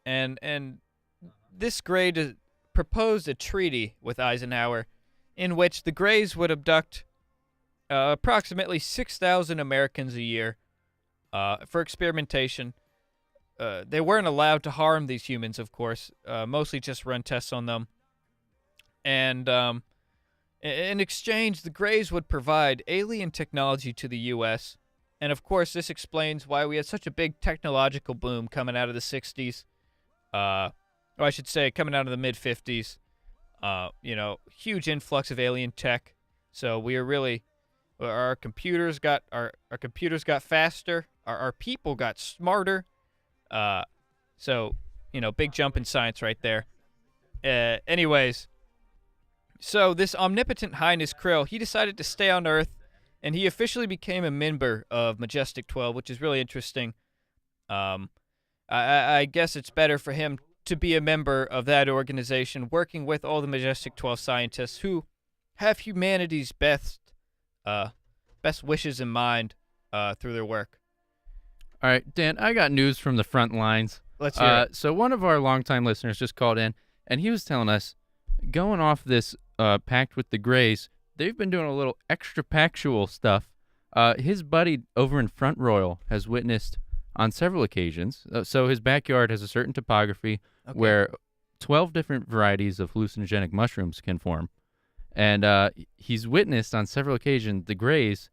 And this Grey proposed a treaty with Eisenhower in which the Greys would abduct approximately 6,000 Americans a year for experimentation. They weren't allowed to harm these humans, of course, mostly just run tests on them. And in exchange, the Greys would provide alien technology to the U.S., and of course, this explains why we had such a big technological boom coming out of the 60s, or I should say coming out of the mid-50s. Huge influx of alien tech. So we are really, our computers got faster, our people got smarter. So, big jump in science right there. Anyways, so this Omnipotent Highness Krill, he decided to stay on Earth, and he officially became a member of Majestic 12, which is really interesting. I guess it's better for him to be a member of that organization, working with all the Majestic 12 scientists who have humanity's best wishes in mind through their work. All right, Dan, I got news from the front lines. Let's hear it. So one of our longtime listeners just called in, and he was telling us, going off this pact with the Greys, they've been doing a little extra-pactual stuff. His buddy over in Front Royal has witnessed on several occasions. So his backyard has a certain topography where 12 different varieties of hallucinogenic mushrooms can form. And he's witnessed on several occasions the Greys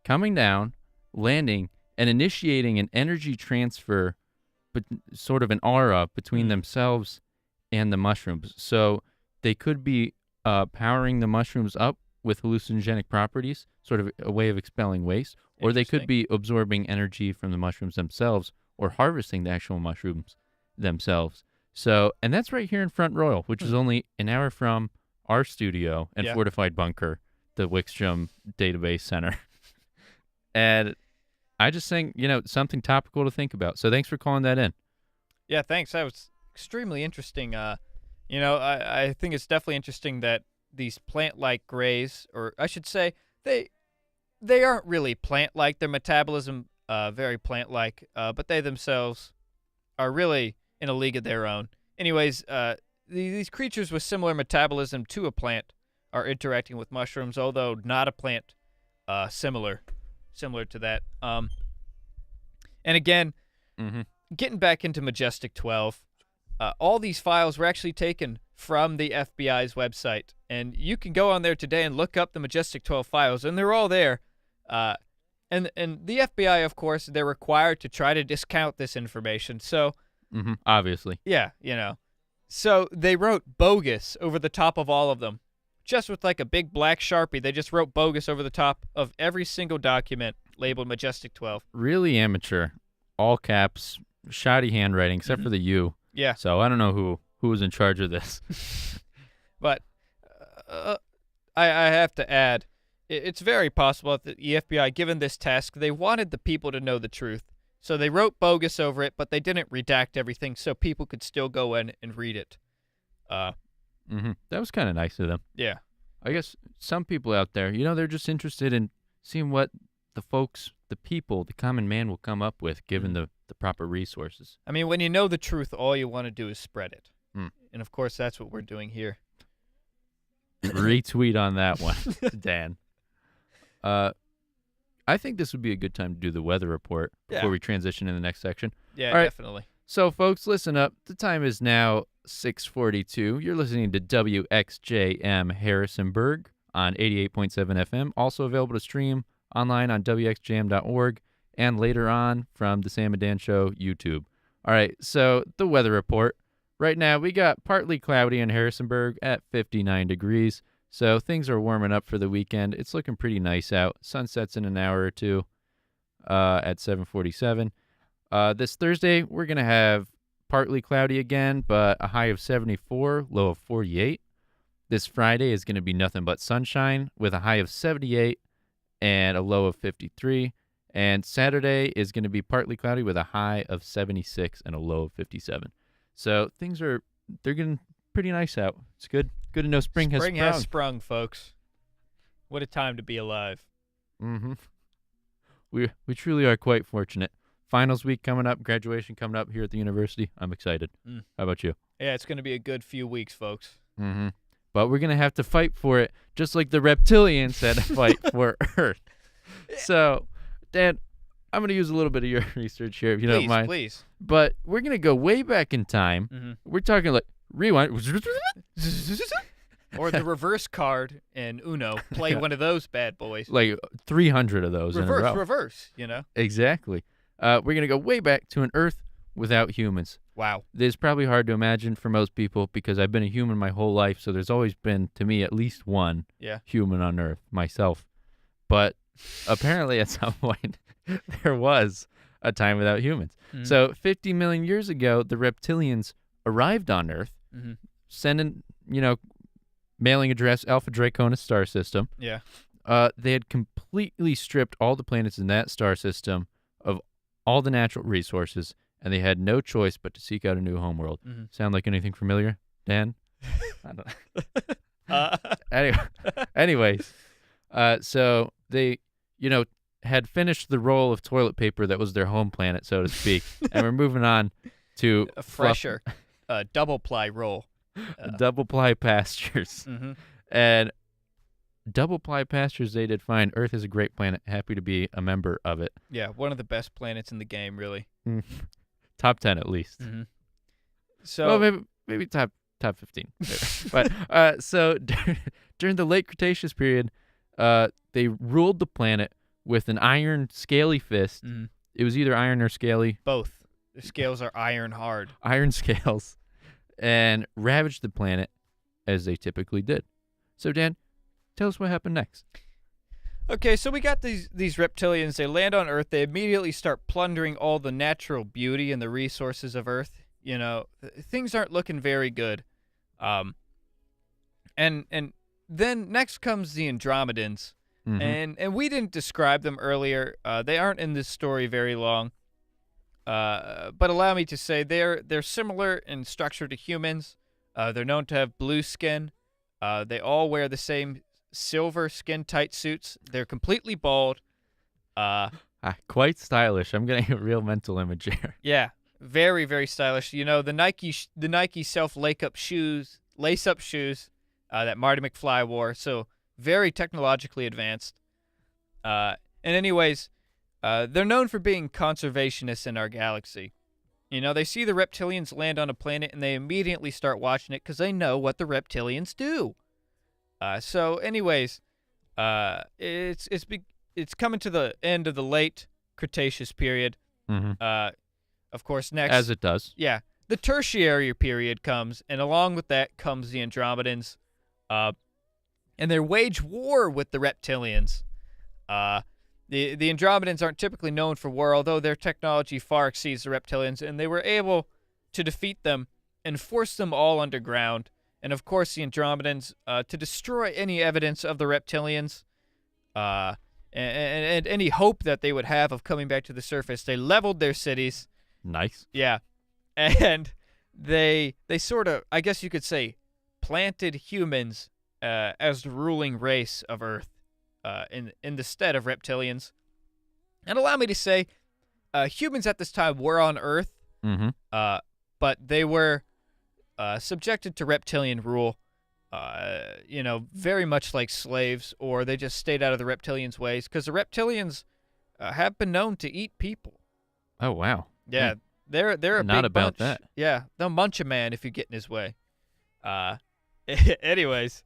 coming down, landing, and initiating an energy transfer, but sort of an aura between themselves and the mushrooms. So they could be powering the mushrooms up with hallucinogenic properties, sort of a way of expelling waste, or they could be absorbing energy from the mushrooms themselves or harvesting the actual mushrooms themselves. So, and that's right here in Front Royal, which is only an hour from our studio and fortified bunker, the Wickstrom Database Center. And I just think, something topical to think about. So thanks for calling that in. Yeah, thanks. That was extremely interesting. I think it's definitely interesting that these plant-like Greys, or I should say, they aren't really plant-like. Their metabolism very plant-like, but they themselves are really in a league of their own. Anyways, these creatures with similar metabolism to a plant are interacting with mushrooms, although not a plant similar to that. And again, getting back into Majestic 12, all these files were actually taken from the FBI's website, and you can go on there today and look up the Majestic 12 files, and they're all there. And the FBI, of course, they're required to try to discount this information. So, obviously, yeah, so they wrote bogus over the top of all of them, just with like a big black Sharpie. They just wrote bogus over the top of every single document labeled Majestic 12. Really amateur, all caps, shoddy handwriting, except for the U. Yeah. So I don't know who was in charge of this. But I have to add, It's very possible that the FBI, given this task, they wanted the people to know the truth. So they wrote bogus over it, but they didn't redact everything so people could still go in and read it. That was kind of nice of them. Yeah. I guess some people out there, they're just interested in seeing what the people, the common man will come up with given the proper resources. I mean, when you know the truth, all you want to do is spread it. Mm. And, of course, that's what we're doing here. Retweet on that one, Dan. I think this would be a good time to do the weather report before we transition in the next section. Yeah, all right. definitely. So, folks, listen up. The time is now 6:42. You're listening to WXJM Harrisonburg on 88.7 FM, also available to stream online on WXJM.org, and later on from the Sam and Dan Show YouTube. All right, so the weather report. Right now, we got partly cloudy in Harrisonburg at 59 degrees, so things are warming up for the weekend. It's looking pretty nice out. Sun sets in an hour or two at 7:47. This Thursday, we're going to have partly cloudy again, but a high of 74, low of 48. This Friday is going to be nothing but sunshine with a high of 78 and a low of 53. And Saturday is going to be partly cloudy with a high of 76 and a low of 57. So they're getting pretty nice out. It's good. Good to know spring has sprung. Spring has sprung, folks. What a time to be alive. Mm-hmm. We truly are quite fortunate. Finals week coming up, graduation coming up here at the university. I'm excited. How about you? Yeah, it's going to be a good few weeks, folks. Mm-hmm. But we're going to have to fight for it, just like the reptilians had to fight for Earth. So, Dan, I'm going to use a little bit of your research here, if you don't mind. Please. But we're going to go way back in time. Mm-hmm. We're talking like rewind. Or the reverse card in Uno. Play one of those bad boys. Like 300 of those in a row. Reverse, Exactly. We're going to go way back to an Earth without humans. Wow. This is probably hard to imagine for most people because I've been a human my whole life, so there's always been, to me, at least one human on Earth, myself. But apparently at some point, there was a time without humans. Mm-hmm. So 50 million years ago, the reptilians arrived on Earth, sending, mailing address Alpha Draconis star system. Yeah. They had completely stripped all the planets in that star system of all the natural resources, and they had no choice but to seek out a new homeworld. Mm-hmm. Sound like anything familiar, Dan? I don't. Anyways, so they, had finished the roll of toilet paper that was their home planet, so to speak, and we're moving on to a fresher, double ply roll, double ply pastures, and double ply pastures. They did find Earth is a great planet. Happy to be a member of it. Yeah, one of the best planets in the game, really. Top 10 at least. Mm-hmm. So well, maybe top 15. But so during the late Cretaceous period, they ruled the planet with an iron scaly fist. Mm-hmm. It was either iron or scaly. Both. The scales are iron hard. Iron scales, and ravaged the planet as they typically did. So Dan, tell us what happened next. Okay, so we got these reptilians. They land on Earth. They immediately start plundering all the natural beauty and the resources of Earth. Things aren't looking very good. And then next comes the Andromedans. Mm-hmm. And we didn't describe them earlier. They aren't in this story very long. But allow me to say they're similar in structure to humans. They're known to have blue skin. They all wear the same silver skin-tight suits. They're completely bald. Quite stylish. I'm getting a real mental image here. Yeah, very, very stylish. The Nike self lace-up shoes that Marty McFly wore. So very technologically advanced. And anyways, they're known for being conservationists in our galaxy. They see the reptilians land on a planet and they immediately start watching it because they know what the reptilians do. So anyways, it's coming to the end of the late Cretaceous period. Mm-hmm. Of course, next, as it does. Yeah, the Tertiary period comes, and along with that comes the Andromedans, and they wage war with the reptilians. The Andromedans aren't typically known for war, although their technology far exceeds the reptilians, and they were able to defeat them and force them all underground. And of course, the Andromedans, to destroy any evidence of the reptilians, and any hope that they would have of coming back to the surface. They leveled their cities. Nice. Yeah. And they sort of, I guess you could say, planted humans as the ruling race of Earth in the stead of reptilians. And allow me to say, humans at this time were on Earth, but they were subjected to reptilian rule, very much like slaves, or they just stayed out of the reptilians' ways, because the reptilians have been known to eat people. Oh, wow. Yeah, they're a Not big about bunch. that. Yeah, they'll munch a man if you get in his way. Anyways,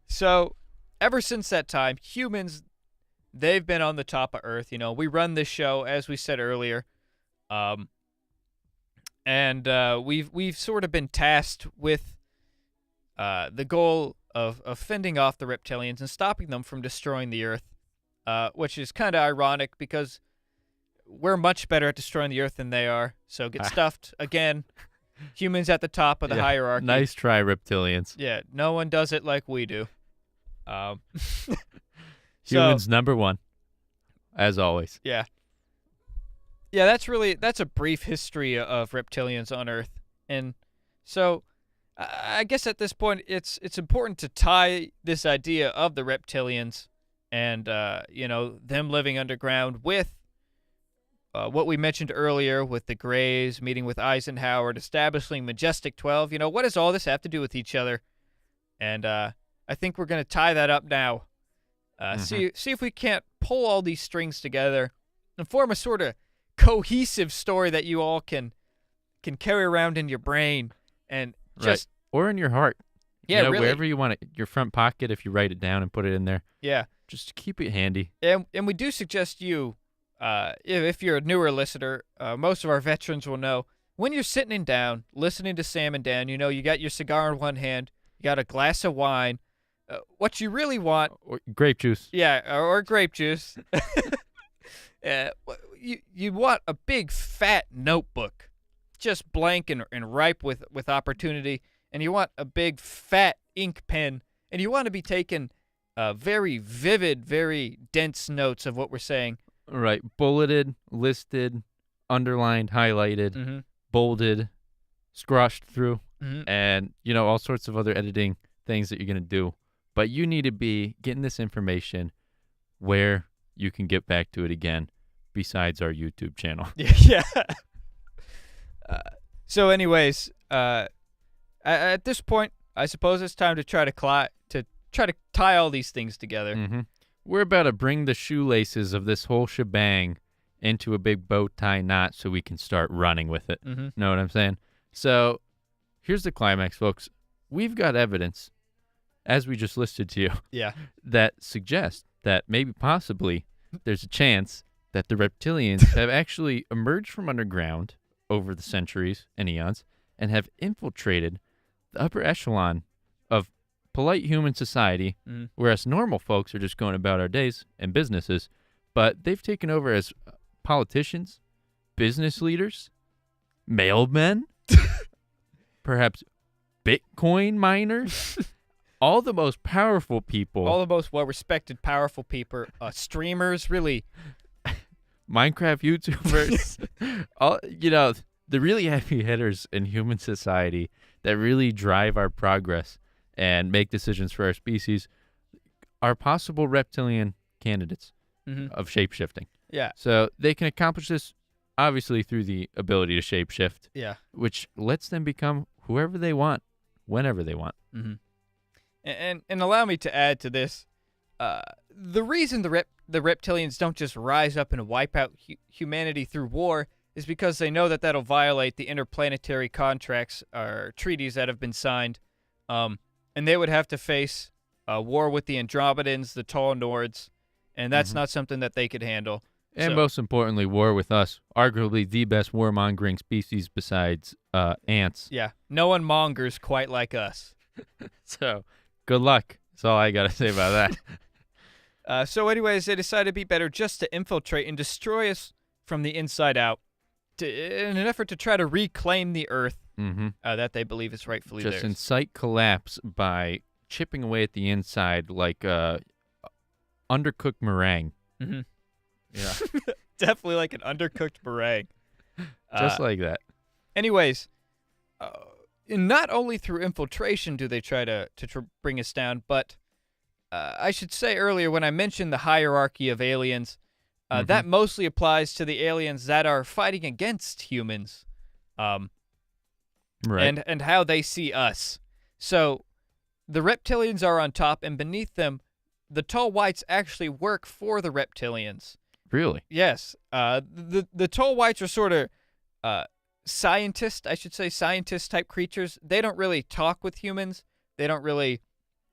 so ever since that time, humans, they've been on the top of Earth. We run this show, as we said earlier, and we've sort of been tasked with the goal of fending off the reptilians and stopping them from destroying the Earth, which is kind of ironic because we're much better at destroying the Earth than they are. So get stuffed again. Humans at the top of the hierarchy. Nice try, reptilians. Yeah, no one does it like we do. Humans number one, as always. Yeah. Yeah, that's a brief history of reptilians on Earth. And so I guess at this point it's important to tie this idea of the reptilians and them living underground with what we mentioned earlier with the Greys meeting with Eisenhower and establishing Majestic 12. What does all this have to do with each other? And I think we're going to tie that up now. See if we can't pull all these strings together and form a sort of cohesive story that you all can carry around in your brain and just or in your heart. Yeah, really. Wherever you want it, your front pocket if you write it down and put it in there. Yeah. Just keep it handy. And we do suggest you, if you're a newer listener, most of our veterans will know, when you're sitting down, listening to Sam and Dan, you got your cigar in one hand, you got a glass of wine, what you really want... Or grape juice. Yeah, or grape juice. You want a big, fat notebook, just blank and ripe with opportunity, and you want a big, fat ink pen, and you want to be taking very vivid, very dense notes of what we're saying. Right. Bulleted, listed, underlined, highlighted, bolded, scrushed through, and, all sorts of other editing things that you're going to do. But you need to be getting this information where you can get back to it again besides our YouTube channel. Yeah. So anyways, at this point, I suppose it's time to try to tie all these things together. We're about to bring the shoelaces of this whole shebang into a big bow tie knot so we can start running with it. Know what I'm saying? So here's the climax, folks. We've got evidence, as we just listed to you, that suggests that maybe possibly there's a chance that the reptilians have actually emerged from underground over the centuries and eons and have infiltrated the upper echelon of polite human society, whereas normal folks are just going about our days and businesses, but they've taken over as politicians, business leaders, mailmen, perhaps Bitcoin miners, all the most powerful people. All the most well-respected, powerful people, streamers, really. Minecraft YouTubers, all the really heavy hitters in human society that really drive our progress and make decisions for our species are possible reptilian candidates of shapeshifting. Yeah. So they can accomplish this, obviously, through the ability to shapeshift. Yeah. Which lets them become whoever they want, whenever they want. And allow me to add to this, the reason the reptilians don't just rise up and wipe out humanity through war is because they know that that'll violate the interplanetary contracts or treaties that have been signed, and they would have to face a war with the Andromedans, the Tall Nords, and that's not something that they could handle. And most importantly, war with us, arguably the best warmongering species besides ants. Yeah, no one mongers quite like us. So, good luck. That's all I got to say about that. So anyways, they decided it'd be better just to infiltrate and destroy us from the inside out in an effort to try to reclaim the Earth that they believe is rightfully theirs. Just incite collapse by chipping away at the inside like undercooked meringue. Mhm. Yeah, Definitely like an undercooked meringue. just like that. Anyways, and not only through infiltration do they try to bring us down, but I should say earlier when I mentioned the hierarchy of aliens, that mostly applies to the aliens that are fighting against humans, Right. and how they see us. So the reptilians are on top, and beneath them, the tall whites actually work for the reptilians. Really? Yes. The tall whites are sort of scientist type creatures. They don't really talk with humans. They don't really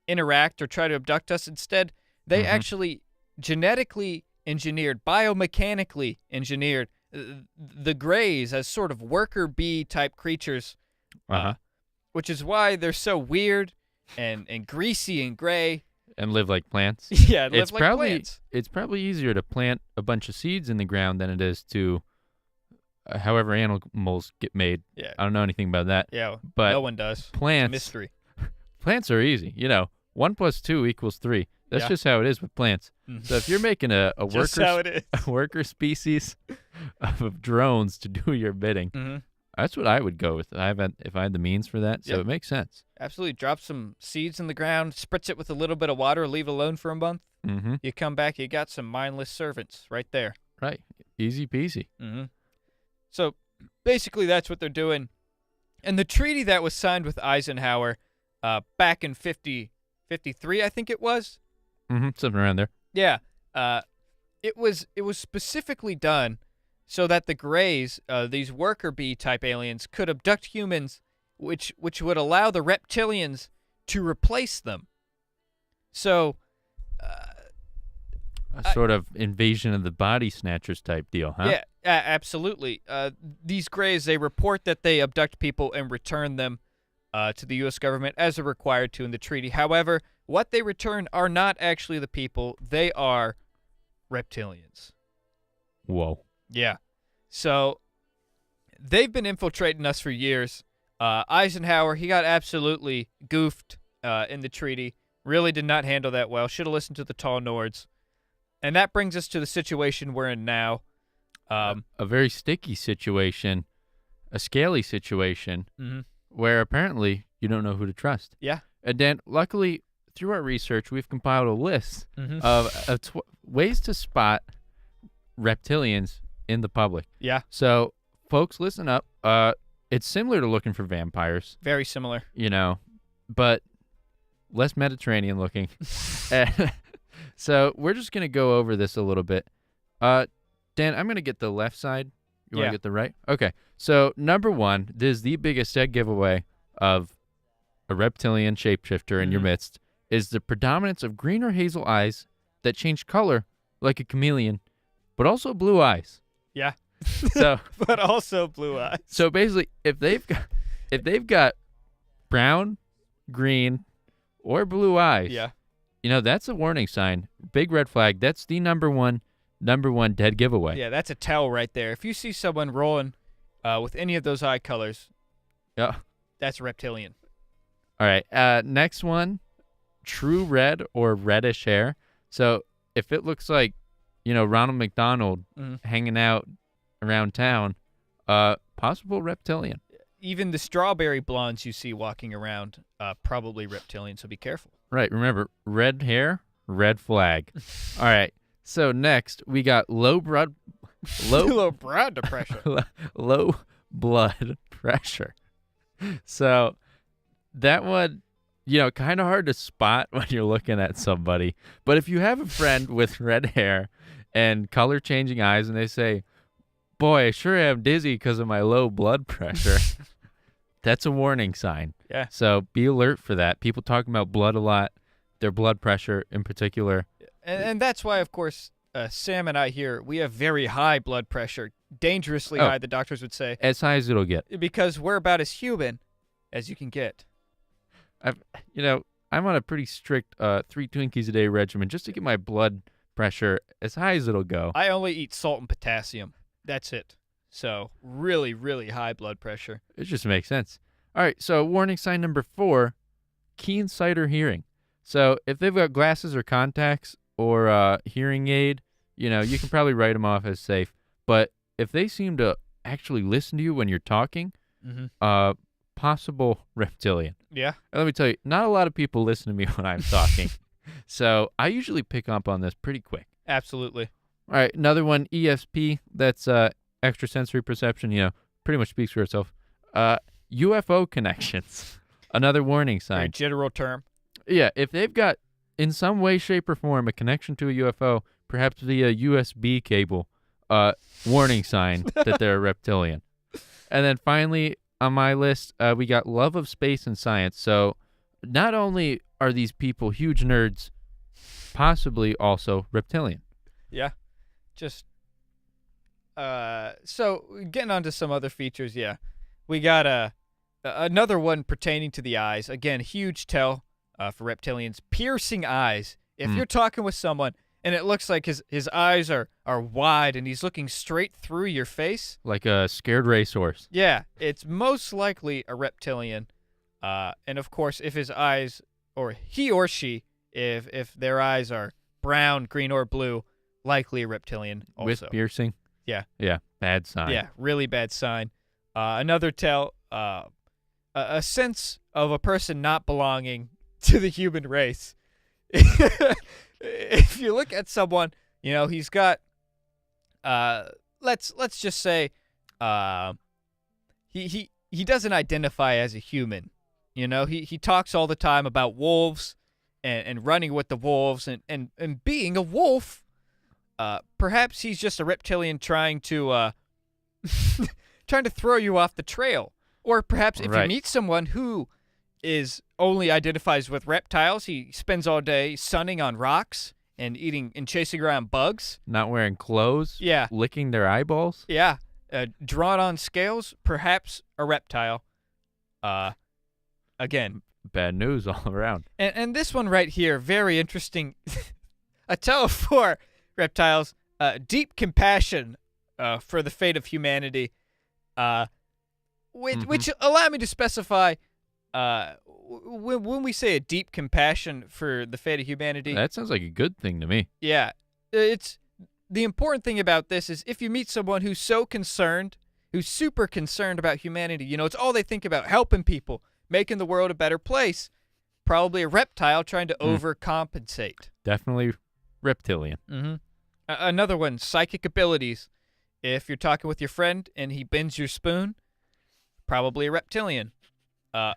interact or try to abduct us. Instead, they actually genetically engineered, biomechanically engineered the Greys as sort of worker bee type creatures, which is why they're so weird and greasy and gray. And live like plants. Yeah, It's like probably plants. it's probably easier to plant a bunch of seeds in the ground than it is to, however animals get made. Yeah. I don't know anything about that. Yeah, But no one does. It's a plants, mystery. plants are easy. 1 + 2 = 3. That's Yeah. just how it is with plants. Mhm. So if you're making a Just worker how it is. a worker species of drones to do your bidding, Mm-hmm. that's what I would go with. If I had the means for that, so Yep. it makes sense. Absolutely. Drop some seeds in the ground, spritz it with a little bit of water, leave it alone for a month. Mm-hmm. You come back, you got some mindless servants right there. Right. Easy peasy. Mm-hmm. So basically, that's what they're doing. And the treaty that was signed with Eisenhower back in 53, I think it was. Mm-hmm. Something around there. Yeah. It was specifically done so that the Greys, these worker bee type aliens, could abduct humans, which would allow the reptilians to replace them. So, A sort of invasion of the body snatchers type deal, huh? yeah, absolutely. These Greys, they report that they abduct people and return them to the U.S. government as they're required to in the treaty. However, what they return are not actually the people. They are reptilians. Whoa. Yeah. So they've been infiltrating us for years. Eisenhower, he got absolutely goofed in the treaty. Really did not handle that well. Should have listened to the tall Nords. And that brings us to the situation we're in now. A very sticky situation, a scaly situation, where apparently you don't know who to trust. Yeah. And Dan, luckily, through our research, we've compiled a list of ways to spot reptilians in the public. Yeah. So, folks, listen up. It's similar to looking for vampires, Very similar. but less Mediterranean looking. So we're just going to go over this a little bit. Dan, I'm going to get the left side. You want Yeah. to get the right? Okay. So number one, this is the biggest dead giveaway of a reptilian shapeshifter in your midst, is the predominance of green or hazel eyes that change color like a chameleon, but also blue eyes. Yeah. So But also blue eyes. so basically, if they've got brown, green, or blue eyes, Yeah. that's a warning sign. Big red flag. That's the number one dead giveaway. Yeah, that's a tell right there. If you see someone rolling with any of those eye colors, Yeah. that's a reptilian. All right. Next one, true red or reddish hair. So if it looks like, Ronald McDonald hanging out around town, possible reptilian. Even the strawberry blondes you see walking around, probably reptilian, so be careful. Right. Remember, red hair, red flag. All right. So next we got low blood pressure. low blood pressure. So that one, kind of hard to spot when you're looking at somebody. But if you have a friend with red hair and color changing eyes and they say, "Boy, I sure am dizzy because of my low blood pressure," that's a warning sign. Yeah. So be alert for that. People talking about blood a lot, their blood pressure in particular. And that's why, of course, Sam and I here, we have very high blood pressure, dangerously high, the doctors would say, As high as it'll get. because we're about as human as you can get. I'm on a pretty strict 3 Twinkies a day regimen just to get my blood pressure as high as it'll go. I only eat salt and potassium. That's it. So really, really high blood pressure. It just makes sense. All right, so warning sign number 4, keen sight or hearing. So if they've got glasses or contacts, or a hearing aid, you can probably write them off as safe. But if they seem to actually listen to you when you're talking, possible reptilian. Yeah. And let me tell you, not a lot of people listen to me when I'm talking. So I usually pick up on this pretty quick. Absolutely. All right, another one, ESP. That's extrasensory perception, pretty much speaks for itself. UFO connections. Another warning Very sign. general term. Yeah, if they've got, in some way, shape, or form, a connection to a UFO, perhaps via USB cable, warning sign that they're a reptilian. And then finally, on my list, we got love of space and science. So not only are these people huge nerds, possibly also reptilian. Yeah. Just so getting on to some other features, yeah. We got another one pertaining to the eyes. Again, huge tell for reptilians. Piercing eyes. If you're talking with someone and it looks like his eyes are wide and he's looking straight through your face. Like a scared racehorse. Yeah, it's most likely a reptilian. And of course, if his eyes, or he or she, if their eyes are brown, green, or blue, likely a reptilian also. With piercing? Yeah. Yeah, bad sign. Yeah, really bad sign. Another tell, a sense of a person not belonging to the human race. If you look at someone, he's got, let's just say, he doesn't identify as a human. He talks all the time about wolves and running with the wolves and being a wolf. Perhaps he's just a reptilian trying to throw you off the trail. Or perhaps if you meet someone who only identifies with reptiles, he spends all day sunning on rocks and eating and chasing around bugs. Not wearing clothes. Yeah. Licking their eyeballs. Yeah. Drawn on scales, perhaps a reptile. Again. Bad news all around. And this one right here, very interesting. A tell for reptiles, deep compassion for the fate of humanity, which allow me to specify when we say a deep compassion for the fate of humanity. That sounds like a good thing to me. Yeah. It's the important thing about this is if you meet someone who's super concerned about humanity, it's all they think about, helping people, making the world a better place, probably a reptile trying to overcompensate. Definitely reptilian. Another one, psychic abilities. If you're talking with your friend and he bends your spoon, probably a reptilian.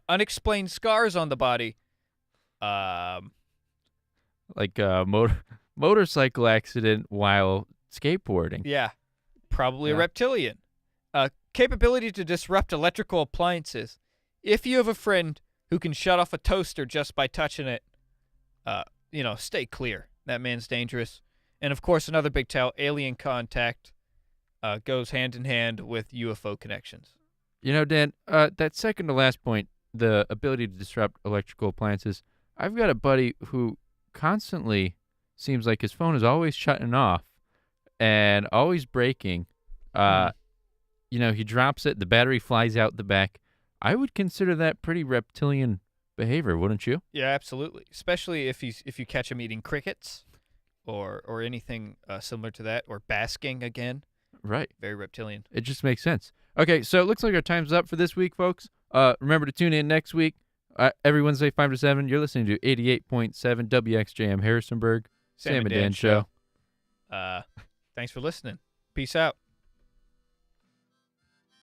Unexplained scars on the body. Like a motorcycle accident while skateboarding. Yeah, probably a reptilian. Capability to disrupt electrical appliances. If you have a friend who can shut off a toaster just by touching it, stay clear. That man's dangerous. And, of course, another big tell, alien contact goes hand in hand with UFO connections. Dan, that second to last point, the ability to disrupt electrical appliances, I've got a buddy who constantly seems like his phone is always shutting off and always breaking. He drops it, the battery flies out the back. I would consider that pretty reptilian behavior, wouldn't you? Yeah, absolutely. Especially if you catch him eating crickets or anything similar to that, or basking again. Right. Very reptilian. It just makes sense. Okay, so it looks like our time's up for this week, folks. Remember to tune in next week, every Wednesday, 5 to 7. You're listening to 88.7 WXJM Harrisonburg. Sam and Dan Show. Thanks for listening. Peace out.